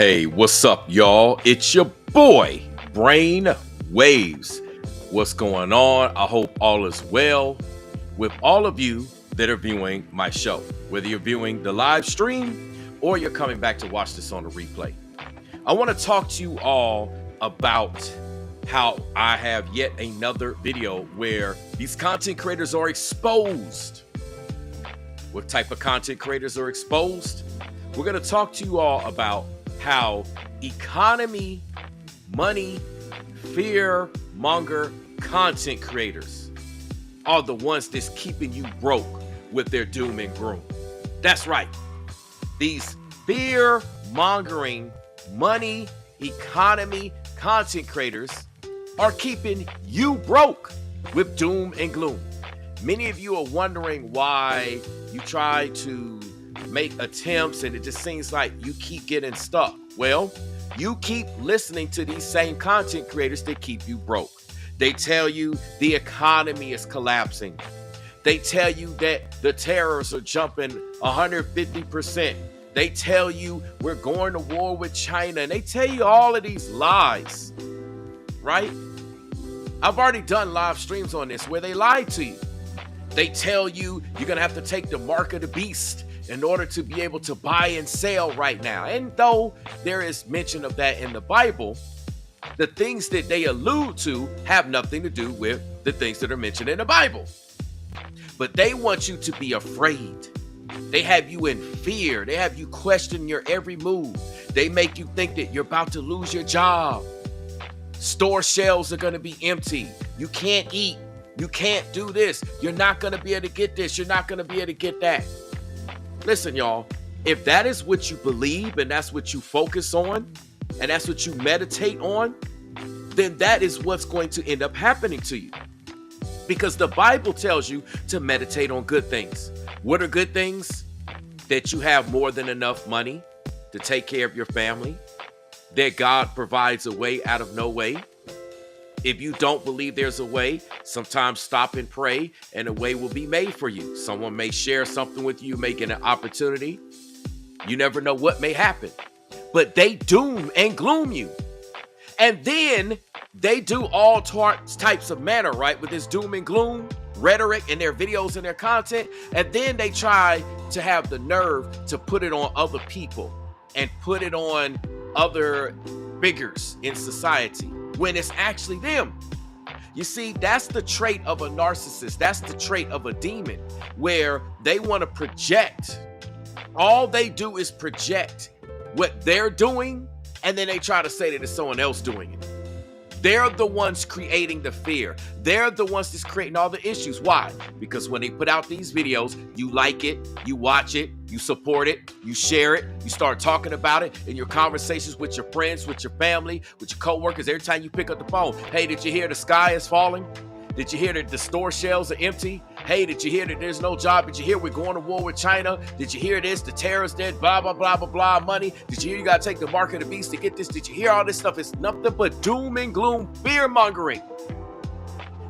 Hey, what's up, y'all? It's your boy, Brain Waves. What's going on? I hope all is well with all of you that are viewing my show, whether you're viewing the live stream or you're coming back to watch this on the replay. I want to talk to you all about how I have yet another video where these content creators are exposed. What type of content creators are exposed? We're going to talk to you all about how economy, money, fear-monger content creators are the ones that's keeping you broke with their doom and gloom. That's right. These fear-mongering money, economy content creators are keeping you broke with doom and gloom. Many of you are wondering why you try to make attempts and it just seems like you keep getting stuck. Well, you keep listening to these same content creators that keep you broke. They tell you the economy is collapsing. They tell you that the tariffs are jumping 150%. They tell you we're going to war with China, and they tell you all of these lies, right? I've already done live streams on this where they lied to you. They tell you you're going to have to take the mark of the beast in order to be able to buy and sell right now. And though there is mention of that in the Bible, the things that they allude to have nothing to do with the things that are mentioned in the Bible. But they want you to be afraid. They have you in fear. They have you question your every move. They make you think that you're about to lose your job. Store shelves are going to be empty. You can't eat. You can't do this. You're not going to be able to get this. You're not going to be able to get that. Listen, y'all, if that is what you believe and that's what you focus on and that's what you meditate on, then that is what's going to end up happening to you. Because the Bible tells you to meditate on good things. What are good things? That you have more than enough money to take care of your family, that God provides a way out of no way. If you don't believe there's a way, sometimes stop and pray and a way will be made for you. Someone may share something with you, make it an opportunity. You never know what may happen. But they doom and gloom you. And then they do all types of manner, right? With this doom and gloom rhetoric in their videos and their content. And then they try to have the nerve to put it on other people and put it on other figures in society, when it's actually them. You see, that's the trait of a narcissist. That's the trait of a demon, where they want to project. All they do is project what they're doing, and then they try to say that it's someone else doing it. They're the ones creating the fear. They're the ones that's creating all the issues. Why? Because when they put out these videos, you like it, you watch it, you support it, you share it, you start talking about it in your conversations with your friends, with your family, with your coworkers. Every time you pick up the phone, hey, did you hear the sky is falling? Did you hear that the store shelves are empty? Hey, did you hear that there's no job? Did you hear we're going to war with China? Did you hear this? The tariffs dead, blah, blah, blah, blah, blah, money. Did you hear you got to take the mark of the beast to get this? Did you hear all this stuff? It's nothing but doom and gloom, fear mongering.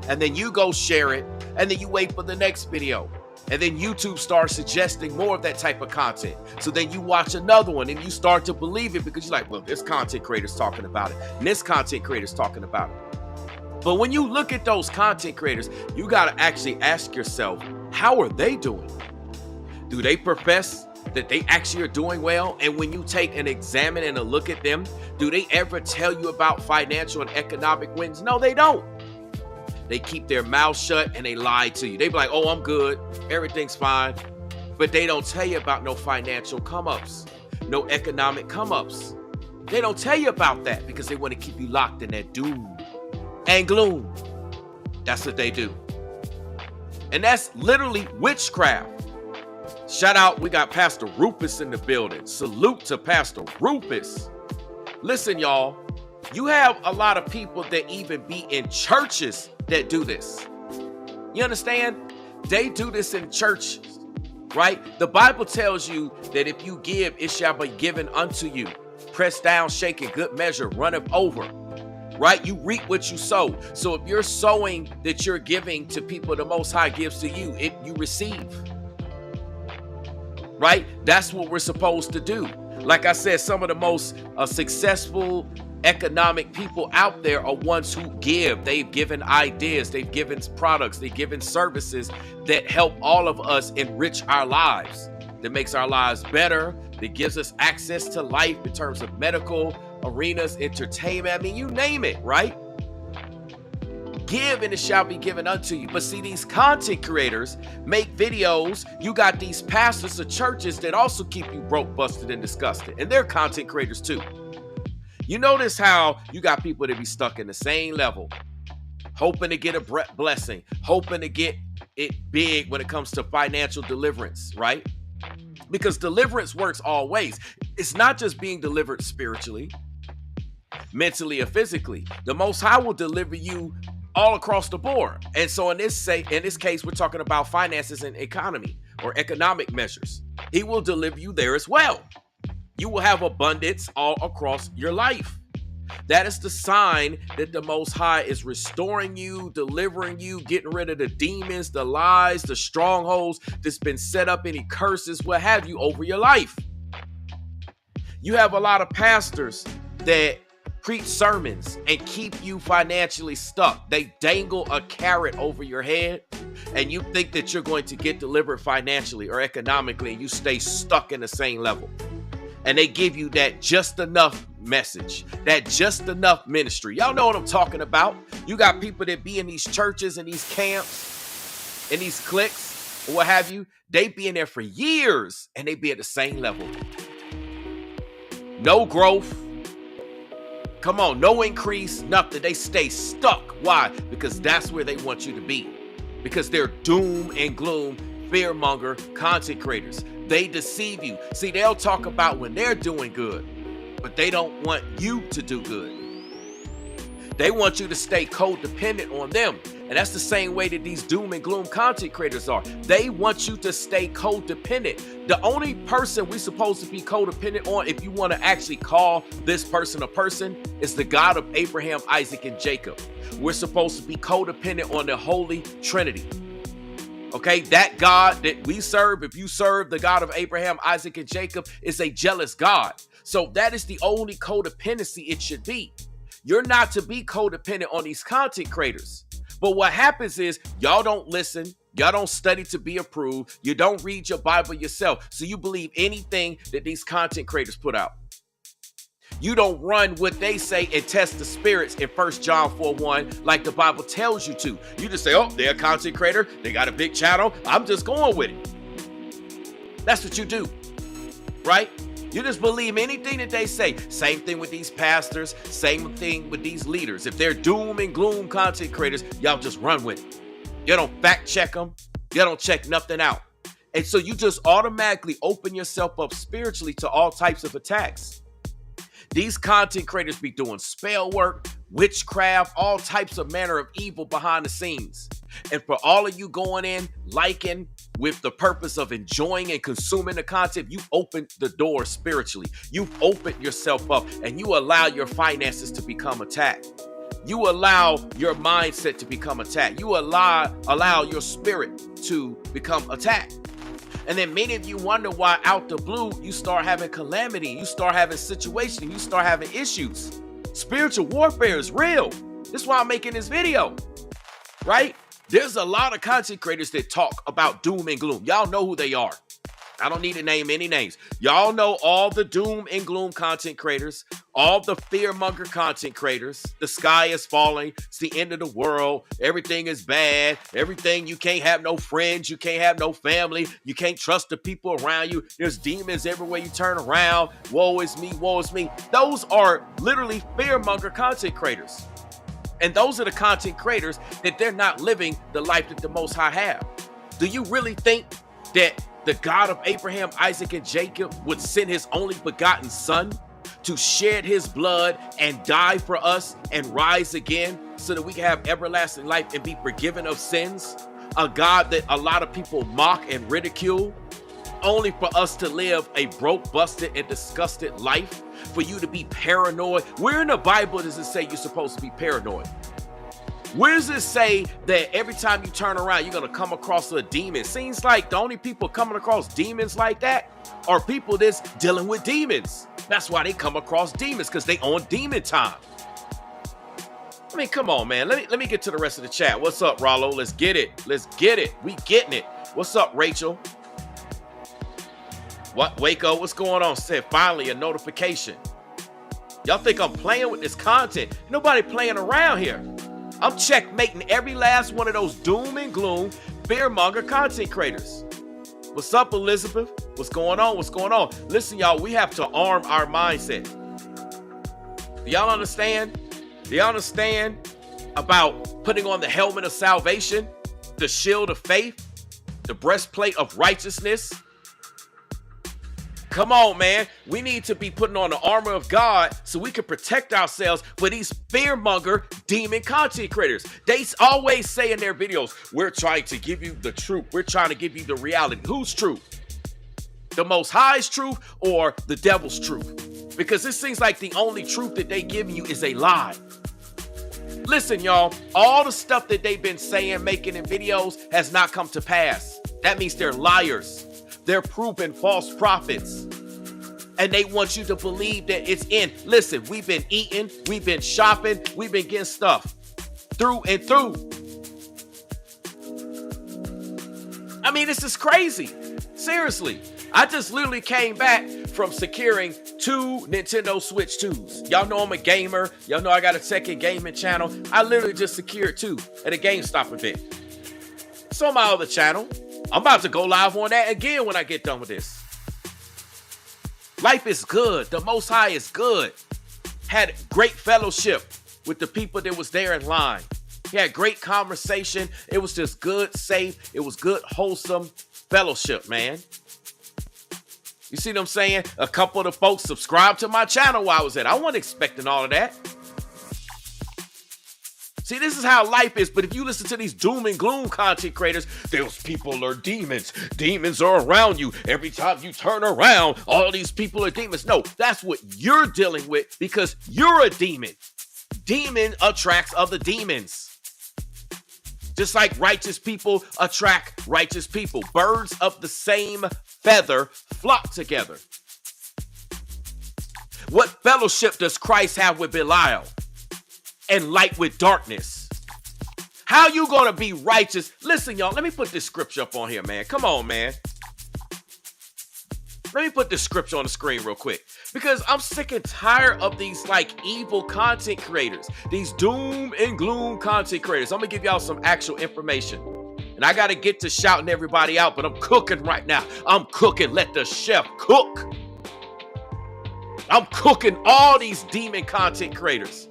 And then you go share it, and then you wait for the next video. And then YouTube starts suggesting more of that type of content. So then you watch another one and you start to believe it because you're like, well, this content creator's talking about it. And this content creator's talking about it. But when you look at those content creators, you got to actually ask yourself, how are they doing? Do they profess that they actually are doing well? And when you take and examine and a look at them, do they ever tell you about financial and economic wins? No, they don't. They keep their mouth shut and they lie to you. They be like, oh, I'm good. Everything's fine. But they don't tell you about no financial come-ups, no economic come-ups. They don't tell you about that because they want to keep you locked in that doom and gloom. That's what they do. And that's literally witchcraft. Shout out, we got Pastor Rufus in the building. Salute to Pastor Rufus. Listen, y'all, you have a lot of people that even be in churches that do this. You understand? They do this in churches, right? The Bible tells you that if you give, it shall be given unto you. Pressed down, shaken, good measure, runneth over. Right? You reap what you sow. So if you're sowing that you're giving to people the Most High gives to you, you receive. right? That's what we're supposed to do. Like I said, some of the most successful economic people out there are ones who give. They've given ideas, they've given products, they've given services that help all of us enrich our lives, that makes our lives better, that gives us access to life in terms of medical arenas, entertainment. I mean, you name it, right? Give and it shall be given unto you. But see, these content creators make videos. You got these pastors of churches that also keep you broke, busted, and disgusted. And they're content creators too. You notice how you got people that be stuck in the same level, hoping to get a blessing, hoping to get it big when it comes to financial deliverance, right? Because deliverance works all ways. It's not just being delivered spiritually, mentally, or physically. The Most High will deliver you all across the board. And so in this case, we're talking about finances and economy or economic measures. He will deliver you there as well. You will have abundance all across your life. That is the sign that the Most High is restoring you, delivering you, getting rid of the demons, the lies, the strongholds that's been set up, any curses, what have you, over your life. You have a lot of pastors that preach sermons and keep you financially stuck. They dangle a carrot over your head and you think that you're going to get delivered financially or economically, and you stay stuck in the same level. And they give you that just enough message, that just enough ministry. Y'all know what I'm talking about. You got people that be in these churches and these camps and these cliques or what have you. They be in there for years and they be at the same level. No growth. Come on, no increase, nothing. They stay stuck. Why? Because that's where they want you to be. Because they're doom and gloom, fear-monger content creators. They deceive you. See, they'll talk about when they're doing good, but they don't want you to do good. They want you to stay codependent on them. And that's the same way that these doom and gloom content creators are. They want you to stay codependent. The only person we're supposed to be codependent on, if you want to actually call this person a person, is the God of Abraham, Isaac, and Jacob. We're supposed to be codependent on the Holy Trinity. Okay, that God that we serve, if you serve the God of Abraham, Isaac, and Jacob, is a jealous God. So that is the only codependency it should be. You're not to be codependent on these content creators. But what happens is y'all don't listen. Y'all don't study to be approved. You don't read your Bible yourself. So you believe anything that these content creators put out. You don't run what they say and test the spirits in 1 John 4:1 like the Bible tells you to. You just say, oh, they're a content creator. They got a big channel. I'm just going with it. That's what you do, right? You just believe anything that they say. Same thing with these pastors. Same thing with these leaders. If they're doom and gloom content creators, y'all just run with it. You don't fact check them. You don't check nothing out. And so you just automatically open yourself up spiritually to all types of attacks. These content creators be doing spell work, witchcraft, all types of manner of evil behind the scenes. And for all of you going in, liking, with the purpose of enjoying and consuming the content, you opened the door spiritually. You've opened yourself up and you allow your finances to become attacked. You allow your mindset to become attacked. You allow your spirit to become attacked. And then many of you wonder why out the blue, you start having calamity, you start having situations, you start having issues. Spiritual warfare is real. This is why I'm making this video, right? There's a lot of content creators that talk about doom and gloom. Y'all know who they are. I don't need to name any names. Y'all know all the doom and gloom content creators, all the fear-monger content creators. The sky is falling. It's the end of the world. Everything is bad. Everything, you can't have no friends. You can't have no family. You can't trust the people around you. There's demons everywhere you turn around. Woe is me, woe is me. Those are literally fear-monger content creators. And those are the content creators that they're not living the life that the Most High have. Do you really think that the God of Abraham, Isaac, and Jacob would send his only begotten son to shed his blood and die for us and rise again so that we can have everlasting life and be forgiven of sins? A God that a lot of people mock and ridicule, only for us to live a broke, busted, and disgusted life, for you to be paranoid. Where in the Bible does it say you're supposed to be paranoid? Where does it say that every time you turn around, you're going to come across a demon? Seems like the only people coming across demons like that are people that's dealing with demons. That's why they come across demons, because they on demon time. I mean, come on, man. Let me get to the rest of the chat. What's up, Rollo? Let's get it. Let's get it. We getting it. What's up, Rachel? What, Waco? What's going on? Said finally a notification. Y'all think I'm playing with this content? Nobody playing around here. I'm checkmating every last one of those doom and gloom, fear-monger content creators. What's up, Elizabeth? What's going on? What's going on? Listen, y'all, we have to arm our mindset. Do y'all understand? Do y'all understand about putting on the helmet of salvation, the shield of faith, the breastplate of righteousness? Come on, man. We need to be putting on the armor of God so we can protect ourselves for these fear-monger demon content creators. They always say in their videos, we're trying to give you the truth. We're trying to give you the reality. Whose truth? The Most High's truth or the devil's truth? Because it seems like the only truth that they give you is a lie. Listen, y'all, all the stuff that they've been saying, making in videos has not come to pass. That means they're liars. They're proven false prophets. And they want you to believe that it's in. Listen, we've been eating, we've been shopping, we've been getting stuff through and through. I mean, this is crazy. Seriously. I just literally came back from securing 2 Nintendo Switch 2s. Y'all know I'm a gamer. Y'all know I got a second gaming channel. I literally just secured 2 at a GameStop event. So on my other channel, I'm about to go live on that again when I get done with this. Life is good. The Most High is good. Had great fellowship with the people that was there in line. He had great conversation. It was just good, safe. It was good, wholesome fellowship, man. You see what I'm saying? A couple of the folks subscribed to my channel while I was at. I wasn't expecting all of that. See, this is how life is. But if you listen to these doom and gloom content creators, those people are demons. Demons are around you. Every time you turn around, all these people are demons. No, that's what you're dealing with because you're a demon. Demon attracts other demons. Just like righteous people attract righteous people. Birds of the same feather flock together. What fellowship does Christ have with Belial and light with darkness? How you gonna be righteous? Listen, y'all, let me put this scripture up on here, man. Come on, man. Let me put this scripture on the screen real quick because I'm sick and tired of these like evil content creators, these doom and gloom content creators. I'm gonna give y'all some actual information. And I gotta get to shouting everybody out, but I'm cooking right now. I'm cooking. Let the chef cook. I'm cooking all these demon content creators.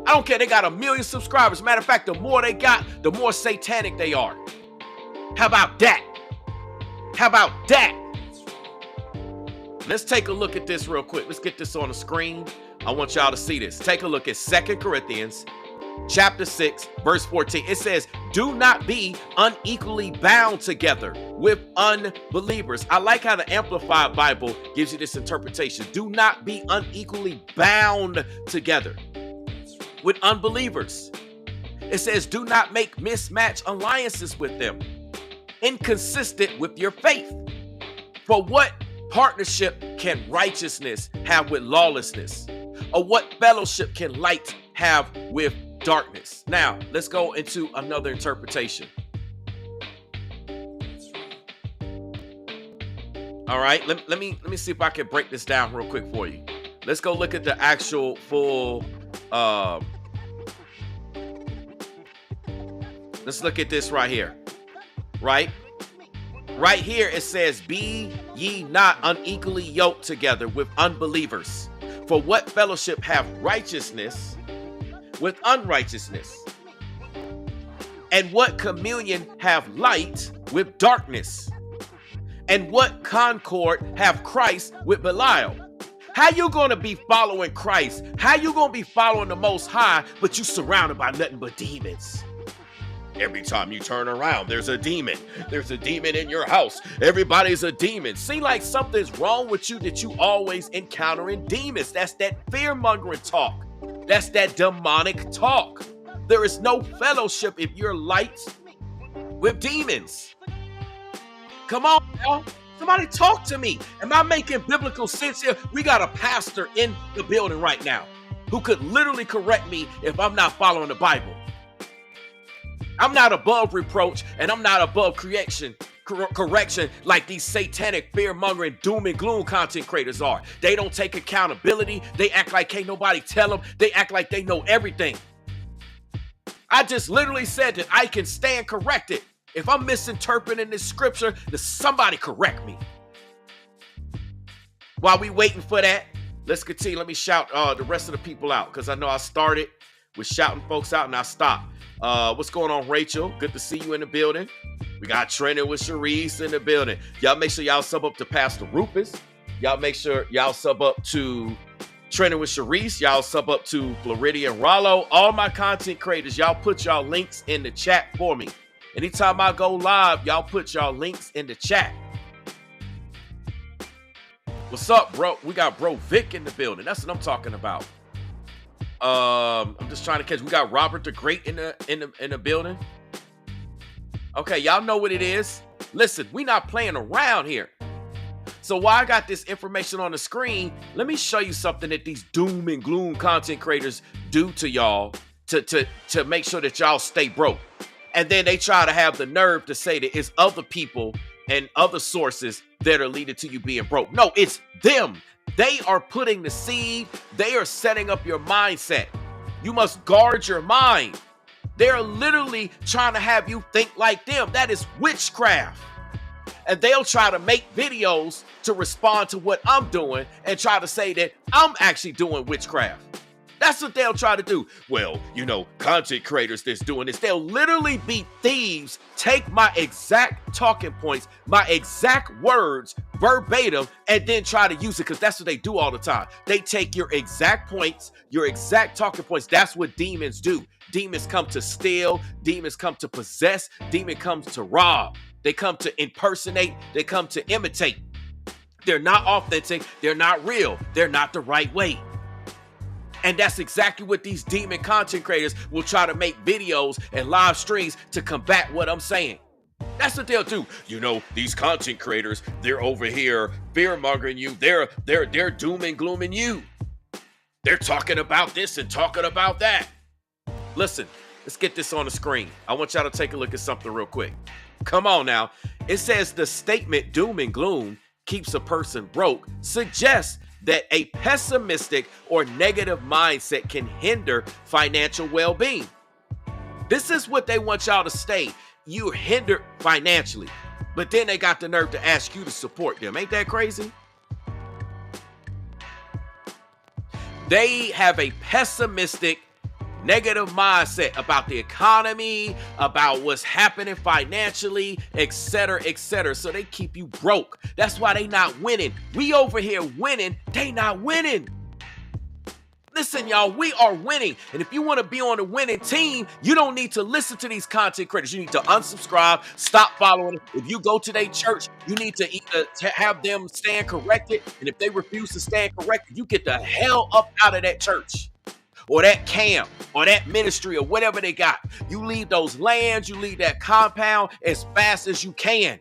I don't care. They got 1 million subscribers. Matter of fact, the more they got, the more satanic they are. How about that? How about that? Let's take a look at this real quick. Let's get this on the screen. I want y'all to see this. Take a look at 2 Corinthians chapter 6, verse 14. It says, do not be unequally bound together with unbelievers. I like how the Amplified Bible gives you this interpretation. Do not be unequally bound together with unbelievers. It says, do not make mismatched alliances with them, inconsistent with your faith. For what partnership can righteousness have with lawlessness? Or what fellowship can light have with darkness? Now, let's go into another interpretation. All right, let me see if I can break this down real quick for you. Let's go look at the actual full let's look at this right here. Right here it says, be ye not unequally yoked together with unbelievers. For what fellowship have righteousness with unrighteousness? And what communion have light with darkness? And what concord have Christ with Belial? How you gonna be following Christ? How you gonna be following the Most High, but you surrounded by nothing but demons? Every time you turn around, there's a demon. There's a demon in your house. Everybody's a demon. Seem like something's wrong with you that you always encountering demons. That's that fear-mongering talk. That's that demonic talk. There is no fellowship if you're light with demons. Come on now. Somebody talk to me. Am I making biblical sense here? We got a pastor in the building right now who could literally correct me if I'm not following the Bible. I'm not above reproach, and I'm not above correction like these satanic, fear-mongering, doom and gloom content creators are. They don't take accountability. They act like can't nobody tell them. They act like they know everything. I just literally said that I can stand corrected. If I'm misinterpreting this scripture, then somebody correct me. While we waiting for that, let's continue. Let me shout the rest of the people out, because I know I started with shouting folks out and I stopped. What's going on, Rachel? Good to see you in the building. We got Trending with Sharice in the building. Y'all make sure y'all sub up to Pastor Rufus. Y'all make sure y'all sub up to Trending with Sharice. Y'all sub up to Floridian Rollo. All my content creators, y'all put y'all links in the chat for me. Anytime I go live, y'all put y'all links in the chat. What's up, bro? We got bro Vic in the building. That's what I'm talking about. I'm just trying to catch. We got Robert the Great in the building. Okay, y'all know what it is. Listen, we not playing around here. So while I got this information on the screen, let me show you something that these doom and gloom content creators do to y'all to make sure that y'all stay broke. And then they try to have the nerve to say that it's other people and other sources that are leading to you being broke. No, it's them. They are putting the seed. They are setting up your mindset. You must guard your mind. They're literally trying to have you think like them. That is witchcraft. And they'll try to make videos to respond to what I'm doing and try to say that I'm actually doing witchcraft. That's what they'll try to do. Well, you know, content creators that's doing this, they'll literally be thieves, take my exact talking points, my exact words verbatim, and then try to use it, because that's what they do all the time. They take your exact points, your exact talking points. That's what demons do. Demons come to steal. Demons come to possess. Demon comes to rob. They come to impersonate. They come to imitate. They're not authentic. They're not real. They're not the right way. And that's exactly what these demon content creators will try to make videos and live streams to combat what I'm saying. That's what they'll do. You know, these content creators, they're over here fear-mongering you. They're doom and glooming you. They're talking about this and talking about that. Listen, let's get this on the screen. I want y'all to take a look at something real quick. Come on now. It says the statement doom and gloom keeps a person broke suggests that a pessimistic or negative mindset can hinder financial well-being. This is what they want y'all to stay. You're hindered financially, but then they got the nerve to ask you to support them. Ain't that crazy? They have a pessimistic, negative mindset about the economy, about what's happening financially, etc., etc. So they keep you broke. That's why they not winning. We over here winning, they not winning. Listen, y'all, we are winning. And if you want to be on the winning team, you don't need to listen to these content creators. You need to unsubscribe, stop following them. If you go to their church, you need to either have them stand corrected. And if they refuse to stand corrected, you get the hell up out of that church or that camp or that ministry or whatever they got. You leave those lands, you leave that compound as fast as you can.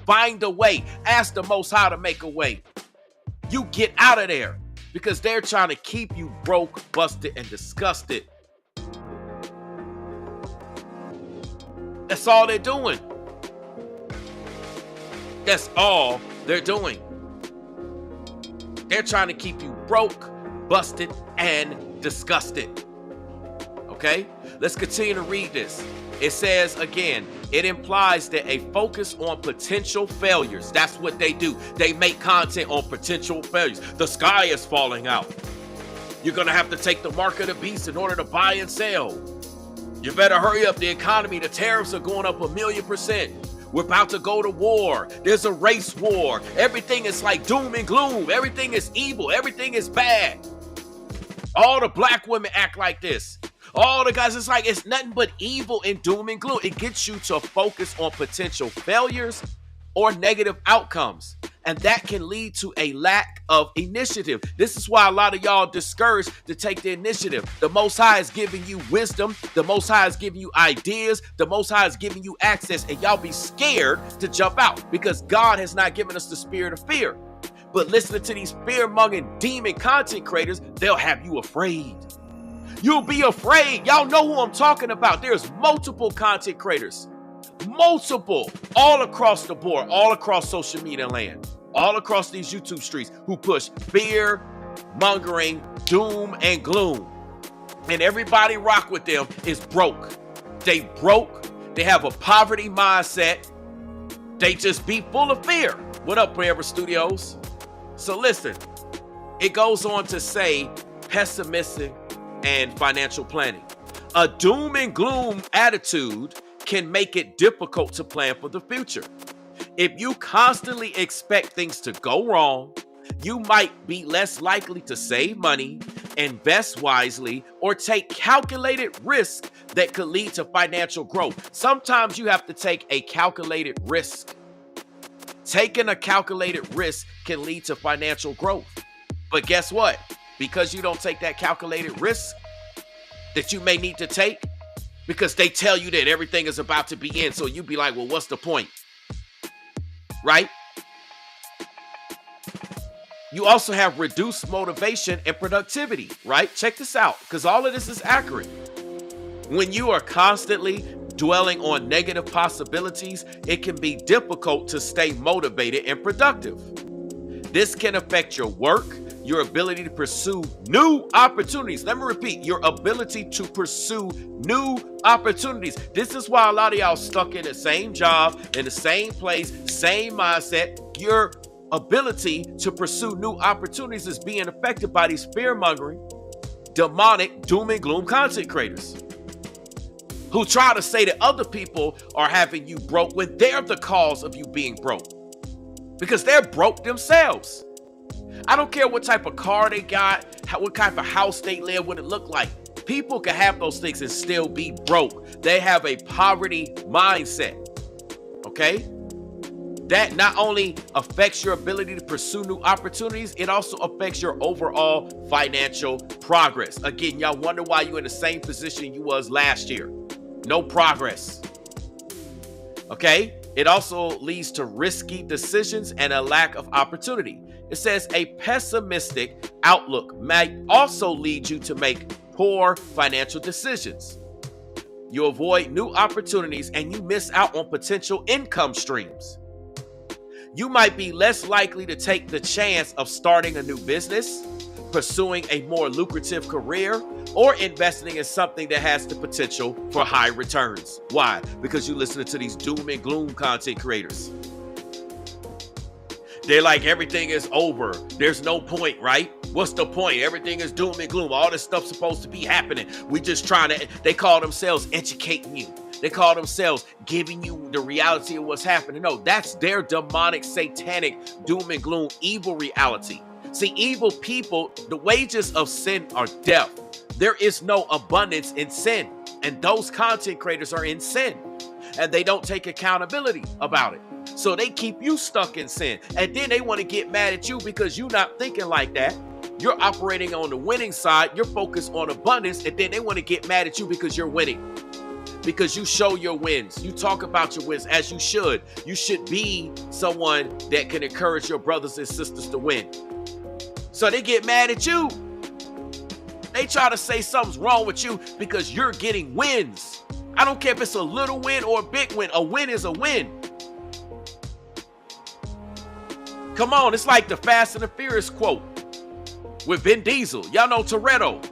Find a way. Ask the Most High to make a way. You get out of there, because they're trying to keep you broke, busted, and disgusted. That's all they're doing. That's all they're doing. They're trying to keep you broke, busted, and disgusted. Okay? Let's continue to read this. It says again, it implies that a focus on potential failures. That's what they do. They make content on potential failures. The sky is falling out. You're going to have to take the mark of the beast in order to buy and sell. You better hurry up. The economy, the tariffs are going up 1,000,000%. We're about to go to war. There's a race war. Everything is like doom and gloom. Everything is evil. Everything is bad. All the black women act like this. All the guys, it's like it's nothing but evil and doom and gloom. It gets you to focus on potential failures or negative outcomes. And that can lead to a lack of initiative. This is why a lot of y'all discouraged to take the initiative. The Most High is giving you wisdom. The Most High is giving you ideas. The Most High is giving you access. And y'all be scared to jump out because God has not given us the spirit of fear. But listening to these fear-mongering demon content creators, they'll have you afraid. You'll be afraid. Y'all know who I'm talking about. There's multiple content creators. Multiple. All across the board. All across social media land. All across these YouTube streets who push fear, mongering, doom, and gloom. And everybody rock with them is broke. They broke. They have a poverty mindset. They just be full of fear. What up, Forever Studios? So listen, it goes on to say pessimistic and financial planning. A doom and gloom attitude can make it difficult to plan for the future. If you constantly expect things to go wrong, you might be less likely to save money, invest wisely, or take calculated risks that could lead to financial growth. Sometimes you have to take a calculated risk. Taking a calculated risk can lead to financial growth. But guess what? Because you don't take that calculated risk that you may need to take, because they tell you that everything is about to begin, so you be like, well, what's the point? Right? You also have reduced motivation and productivity, right? Check this out, because all of this is accurate. When you are constantly dwelling on negative possibilities, it can be difficult to stay motivated and productive. This can affect your work, your ability to pursue new opportunities. Let me repeat, your ability to pursue new opportunities. This is why a lot of y'all stuck in the same job, in the same place, same mindset. Your ability to pursue new opportunities is being affected by these fear-mongering, demonic, doom and gloom content creators who try to say that other people are having you broke when they're the cause of you being broke. Because they're broke themselves. I don't care what type of car they got, what type of house they live, what it look like. People can have those things and still be broke. They have a poverty mindset. Okay? That not only affects your ability to pursue new opportunities, it also affects your overall financial progress. Again, y'all wonder why you're in the same position you was last year. No progress. Okay? It also leads to risky decisions and a lack of opportunity. It says a pessimistic outlook might also lead you to make poor financial decisions. You avoid new opportunities and you miss out on potential income streams. You might be less likely to take the chance of starting a new business, pursuing a more lucrative career, or investing in something that has the potential for high returns. Why? Because you're listening to these doom and gloom content creators. They're like, everything is over. There's no point, right? What's the point? Everything is doom and gloom. All this stuff's supposed to be happening. We just trying to, they call themselves educating you. They call themselves giving you the reality of what's happening. No, that's their demonic, satanic, doom and gloom, evil reality. See, evil people, the wages of sin are death. There is no abundance in sin. And those content creators are in sin. And they don't take accountability about it. So they keep you stuck in sin. And then they want to get mad at you because you're not thinking like that. You're operating on the winning side. You're focused on abundance. And then they want to get mad at you because you're winning. Because you show your wins. You talk about your wins as you should. You should be someone that can encourage your brothers and sisters to win. So they get mad at you. They try to say something's wrong with you because you're getting wins. I don't care if it's a little win or a big win. A win is a win. Come on, it's like the Fast and the Furious quote with Vin Diesel. Y'all know Toretto.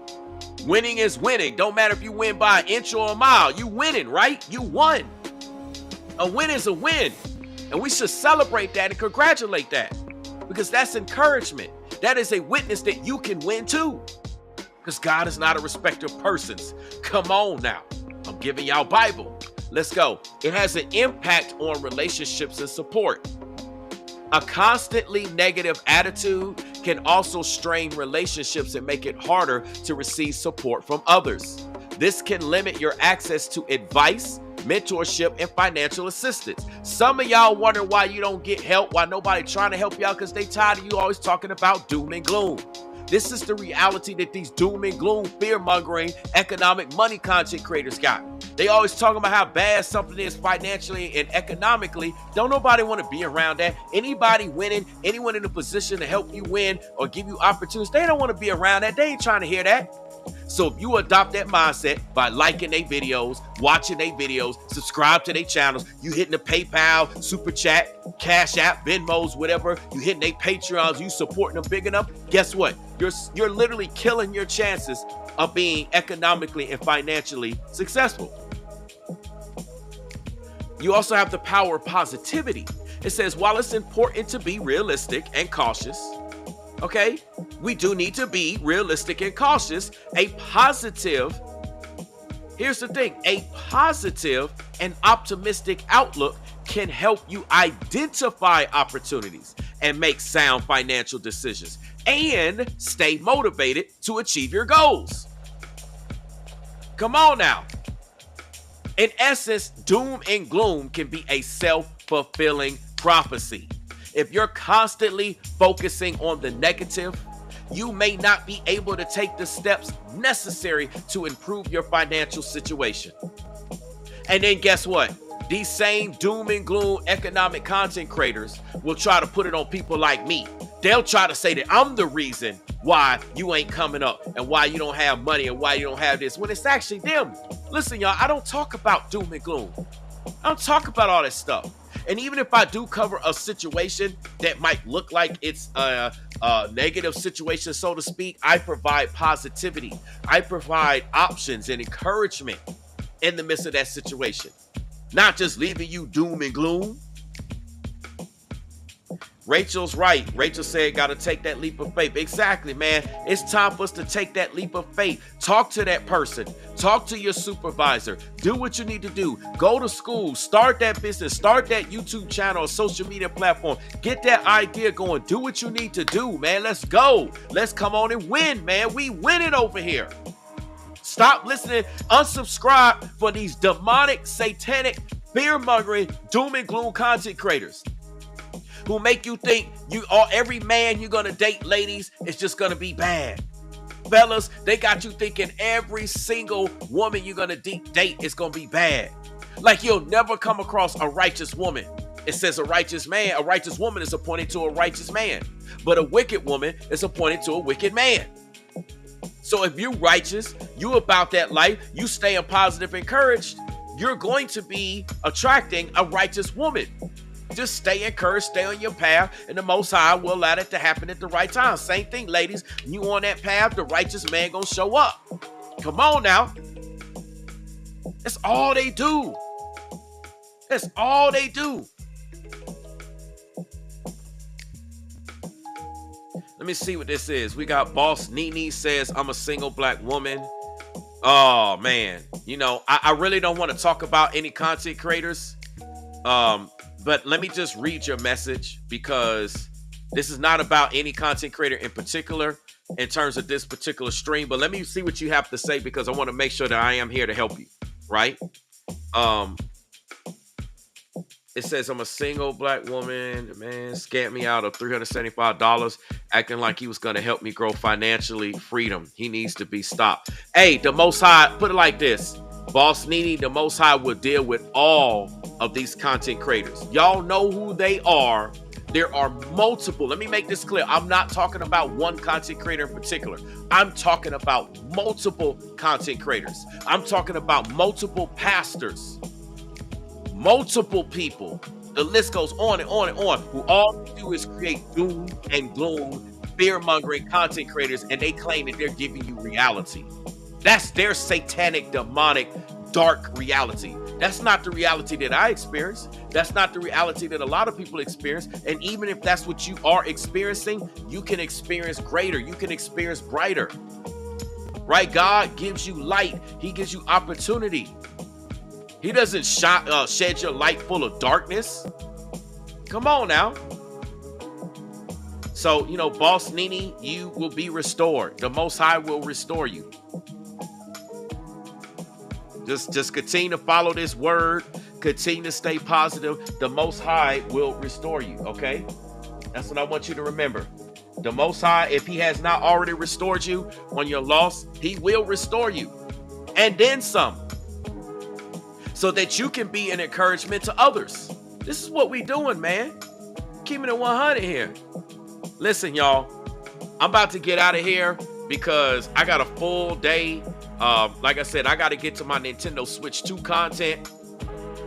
Winning is winning. Don't matter if you win by an inch or a mile. You winning, right? You won. A win is a win. And we should celebrate that and congratulate that. Because that's encouragement. That is a witness that you can win too. Because God is not a respecter of persons. Come on now. I'm giving y'all Bible. Let's go. It has an impact on relationships and support. A constantly negative attitude can also strain relationships and make it harder to receive support from others. This can limit your access to advice, mentorship, and financial assistance. Some of y'all wondering why you don't get help, why nobody trying to help you out, because they tired of you always talking about doom and gloom. This is the reality that these doom and gloom, fear-mongering, economic money content creators got. They always talking about how bad something is financially and economically. Don't nobody want to be around that. Anybody winning, anyone in a position to help you win or give you opportunities, they don't want to be around that. They ain't trying to hear that. So if you adopt that mindset by liking their videos, watching their videos, subscribe to their channels, you hitting the PayPal, Super Chat, Cash App, Venmos, whatever, you hitting their Patreons, you supporting them big enough, guess what? You're literally killing your chances of being economically and financially successful. You also have the power of positivity. It says, while it's important to be realistic and cautious, okay, we do need to be realistic and cautious. Here's the thing, a positive and optimistic outlook can help you identify opportunities and make sound financial decisions and stay motivated to achieve your goals. Come on now. In essence, doom and gloom can be a self-fulfilling prophecy. If you're constantly focusing on the negative, you may not be able to take the steps necessary to improve your financial situation. And then guess what? These same doom and gloom economic content creators will try to put it on people like me. They'll try to say that I'm the reason why you ain't coming up and why you don't have money and why you don't have this, when it's actually them. Listen, y'all, I don't talk about doom and gloom. I don't talk about all this stuff. And even if I do cover a situation that might look like it's a negative situation, so to speak, I provide positivity. I provide options and encouragement in the midst of that situation. Not just leaving you doom and gloom. Rachel's right. Rachel said, got to take that leap of faith. Exactly, man. It's time for us to take that leap of faith. Talk to that person. Talk to your supervisor. Do what you need to do. Go to school. Start that business. Start that YouTube channel or social media platform. Get that idea going. Do what you need to do, man. Let's go. Let's come on and win, man. We winning over here. Stop listening. Unsubscribe for these demonic, satanic, fear-mongering, doom and gloom content creators who make you think every man you're gonna date, ladies, is just gonna be bad. Fellas, they got you thinking every single woman you're gonna date is gonna be bad. Like you'll never come across a righteous woman. It says a righteous woman is appointed to a righteous man, but a wicked woman is appointed to a wicked man. So if you're righteous, you about that life, you staying positive, encouraged, you're going to be attracting a righteous woman. Just stay encouraged, stay on your path, and the Most High will allow it to happen at the right time. Same thing, ladies. You on that path, the righteous man gonna show up. Come on now. That's all they do. That's all they do. Let me see what this is. We got Boss Nene says, I'm a single black woman. Oh, man. You know, I really don't want to talk about any content creators. But let me just read your message, because this is not about any content creator in particular in terms of this particular stream. But let me see what you have to say, because I want to make sure that I am here to help you, right? It says, I'm a single black woman. The man scammed me out of $375, acting like he was going to help me grow financially. Freedom. He needs to be stopped. Hey, the Most High, put it like this. Boss Nene, the Most High will deal with all of these content creators. Y'all know who they are. There are multiple. Let me make this clear. I'm not talking about one content creator in particular. I'm talking about multiple content creators. I'm talking about multiple pastors, multiple people. The list goes on and on and on, who all they do is create doom and gloom, fear-mongering content creators, and they claim that they're giving you reality. That's their satanic, demonic, dark reality. That's not the reality that I experience. That's not the reality that a lot of people experience. And even if that's what you are experiencing, you can experience greater. You can experience brighter. Right? God gives you light. He gives you opportunity. He doesn't shed your light full of darkness. Come on now. So, you know, Boss Nene, you will be restored. The Most High will restore you. Just continue to follow this word. Continue to stay positive. The Most High will restore you, okay? That's what I want you to remember. The Most High, if he has not already restored you on your loss, he will restore you. And then some. So that you can be an encouragement to others. This is what we doing, man. Keeping it 100 here. Listen, y'all. I'm about to get out of here because I got a full day. Like I said, I got to get to my Nintendo Switch 2 content.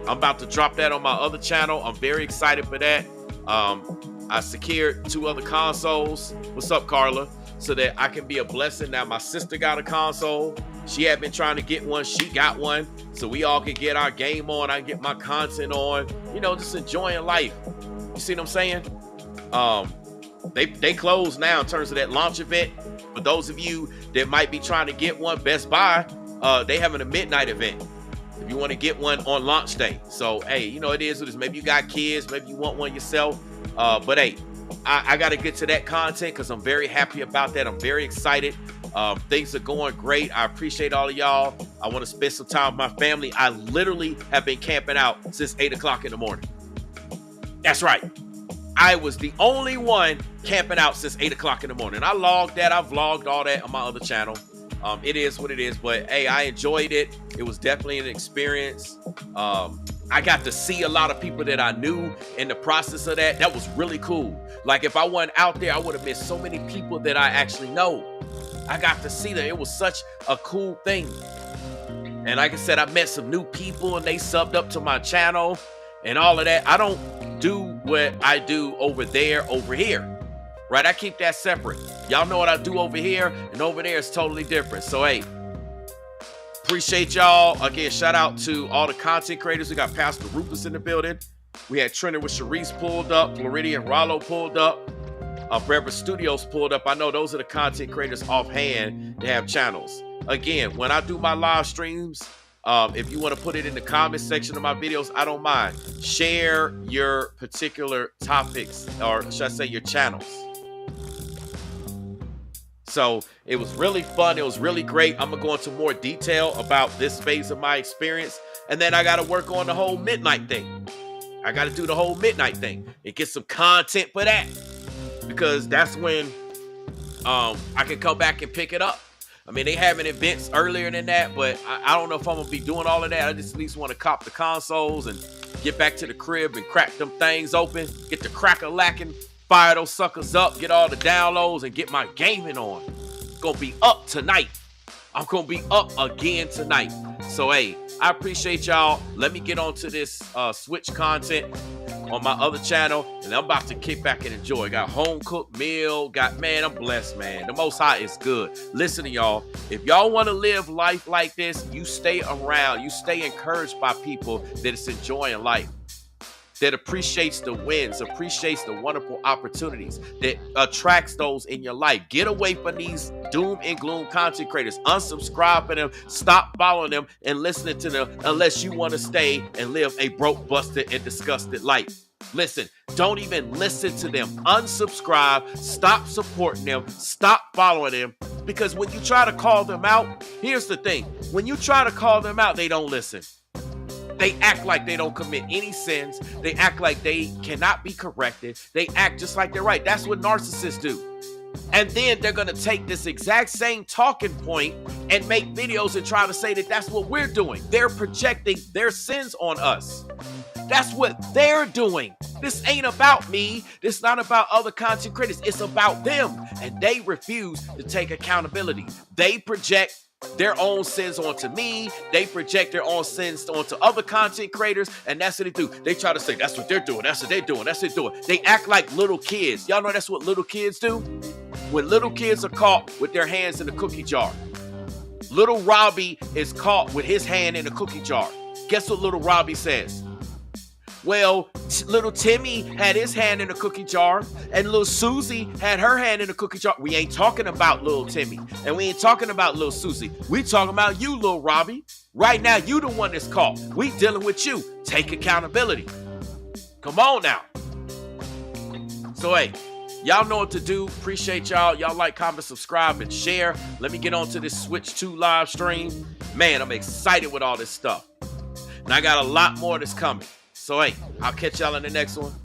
I'm about to drop that on my other channel. I'm very excited for that. I secured 2 other consoles. What's up, Carla? So that I can be a blessing. Now, my sister got a console. She had been trying to get one. She got one. So we all could get our game on. I can get my content on. You know, just enjoying life. You see what I'm saying? They closed now in terms of that launch event. For those of you that might be trying to get one, Best Buy, they having a midnight event. If you want to get one on launch day. So, hey, you know, it is what it is. Maybe you got kids. Maybe you want one yourself. But, hey, I got to get to that content because I'm very happy about that. I'm very excited. Things are going great. I appreciate all of y'all. I want to spend some time with my family. I literally have been camping out since 8 o'clock in the morning. That's right. I was the only one camping out since 8 o'clock in the morning. I logged that. I vlogged all that on my other channel. It is what it is. But, hey, I enjoyed it. It was definitely an experience. I got to see a lot of people that I knew in the process of that. That was really cool. Like, if I wasn't out there, I would have missed so many people that I actually know. I got to see them. It was such a cool thing. And like I said, I met some new people and they subbed up to my channel and all of that. I don't do what I do over there, over here. Right? I keep that separate. Y'all know what I do over here, and over there is totally different. So, hey, appreciate y'all. Again, shout out to all the content creators. We got Pastor Rufus in the building. We had Trina with Sharice pulled up. Floridian Rollo pulled up. Forever Studios pulled up. I know those are the content creators offhand that have channels. Again, when I do my live streams, if you want to put it in the comment section of my videos, I don't mind. Share your particular topics, or should I say your channels. So it was really fun. It was really great. I'm going to go into more detail about this phase of my experience. And then I got to work on the whole midnight thing. I got to do the whole midnight thing and get some content for that. Because that's when I can come back and pick it up. I mean, they having events earlier than that, but I don't know if I'm going to be doing all of that. I just at least want to cop the consoles and get back to the crib and crack them things open. Get the crack-a-lacking. Fire those suckers up, get all the downloads, and get my gaming on. It's gonna be up tonight. I'm gonna be up again tonight. So, hey, I appreciate y'all. Let me get on to this Switch content on my other channel, and I'm about to kick back and enjoy. Got home-cooked meal. Man, I'm blessed, man. The Most High is good. Listen to y'all. If y'all want to live life like this, you stay around. You stay encouraged by people that is enjoying life, that appreciates the wins, appreciates the wonderful opportunities, that attracts those in your life. Get away from these doom and gloom content creators. Unsubscribe from them. Stop following them and listening to them unless you want to stay and live a broke, busted, and disgusted life. Listen, don't even listen to them. Unsubscribe. Stop supporting them. Stop following them. Because when you try to call them out, here's the thing. When you try to call them out, they don't listen. They act like they don't commit any sins. They act like they cannot be corrected. They act just like they're right. That's what narcissists do. And then they're going to take this exact same talking point and make videos and try to say that that's what we're doing. They're projecting their sins on us. That's what they're doing. This ain't about me. This is not about other content creators. It's about them. And they refuse to take accountability. They project their own sins onto me. They project their own sins onto other content creators, and that's what they do. They try to say, that's what they're doing, that's what they're doing, that's what they're doing. They act like little kids. Y'all know that's what little kids do? When little kids are caught with their hands in the cookie jar. Little Robbie is caught with his hand in the cookie jar. Guess what little Robbie says? Well, little Timmy had his hand in the cookie jar, and little Susie had her hand in the cookie jar. We ain't talking about little Timmy, and we ain't talking about little Susie. We talking about you, little Robbie. Right now, you the one that's caught. We dealing with you. Take accountability. Come on now. So, hey, Y'all know what to do. Appreciate y'all. Y'all like, comment, subscribe, and share. Let me get on to this Switch 2 live stream. Man, I'm excited with all this stuff. And I got a lot more that's coming. So, hey, I'll catch y'all in the next one.